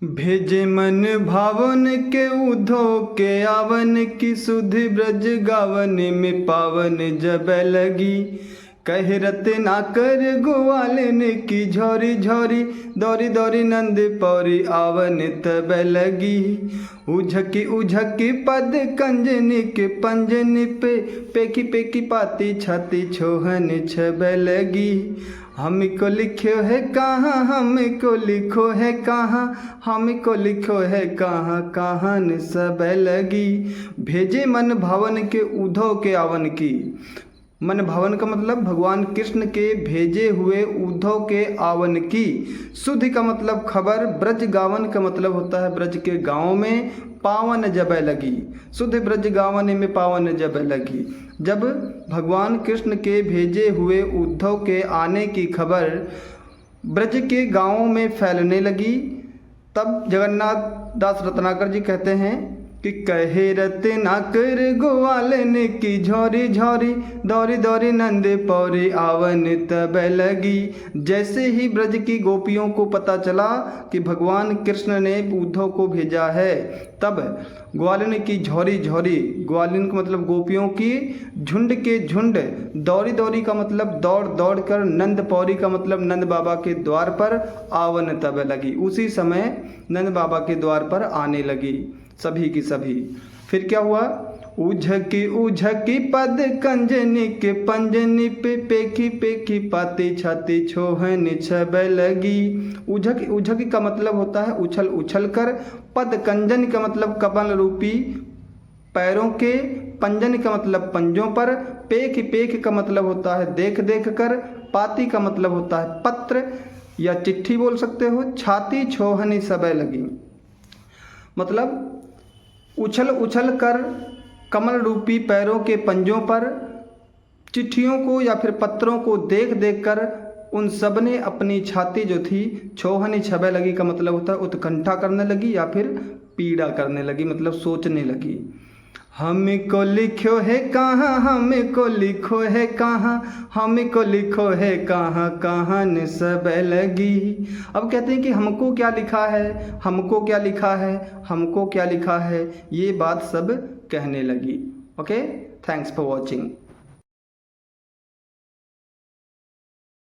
भेजे मन भावन के उधो के आवन की सुधि ब्रज गावन में पावन जब लगी। कह रत ना कर ग्वालन की झोरी झोरी दौरी दौरी नंद पौरी आवन तब लगी। उझकी उझकी पद कंजनी के पंजनी पे पेकी पेकी पाती छाती छोहन छब लगी। हमको लिखो है कहाँ हमको लिखो है कहाँ हमको लिखो है कहाँ कहान सब लगी। भेजे मन भावन के उधो के आवन की। मन भावन का मतलब भगवान कृष्ण के भेजे हुए उद्धव के आवन की। सुधि का मतलब खबर, ब्रज गावन का मतलब होता है ब्रज के गाँव में। पावन जब लगी, सुधि ब्रज गावन में पावन जब लगी। जब भगवान कृष्ण के भेजे हुए उद्धव के आने की खबर ब्रज के गाँवों में फैलने लगी, तब जगन्नाथ दास रत्नाकर जी कहते हैं कि कहे रत ना कर ग्वालन की झोरी झोरी दौरी दौरी नंद पौरी आवन तब लगी। जैसे ही ब्रज की गोपियों को पता चला कि भगवान कृष्ण ने उद्धव को भेजा है, तब ग्वालिन की झोरी झोरी, ग्वालिन का मतलब गोपियों की झुंड के झुंड, दौरी दौरी का मतलब दौड़ दौड़ कर, नंद पौरी का मतलब नंद बाबा के द्वार पर आवन तब लगी। उसी समय नंद बाबा के द्वार पर आने लगी सभी की सभी। फिर क्या हुआ? उझकी उझकी पद कंजनी के पंजनी पे पेकी पेकी पाती छाती छोहन छब लगी। उझकी उझकी का मतलब होता है उछल उछल कर। पद कंजन का मतलब कमल रूपी पैरों के, पंजन का मतलब पंजों पर, पेख पेख का मतलब होता है देख देख कर, पाती का मतलब होता है पत्र या चिट्ठी बोल सकते हो। छाती छोहनी सब लगी मतलब उछल उछल कर कमल रूपी पैरों के पंजों पर चिट्ठियों को या फिर पत्रों को देख देख कर उन सब ने अपनी छाती जो थी छोहनी छबे लगी का मतलब होता है उत्कंठा करने लगी या फिर पीड़ा करने लगी, मतलब सोचने लगी। हमको लिखो है कहाँ हमको लिखो है कहाँ हमको लिखो है कहाँ कहान सब लगी। अब कहते हैं कि हमको क्या लिखा है, हमको क्या लिखा है, हमको क्या लिखा है, ये बात सब कहने लगी। Okay, thanks for watching.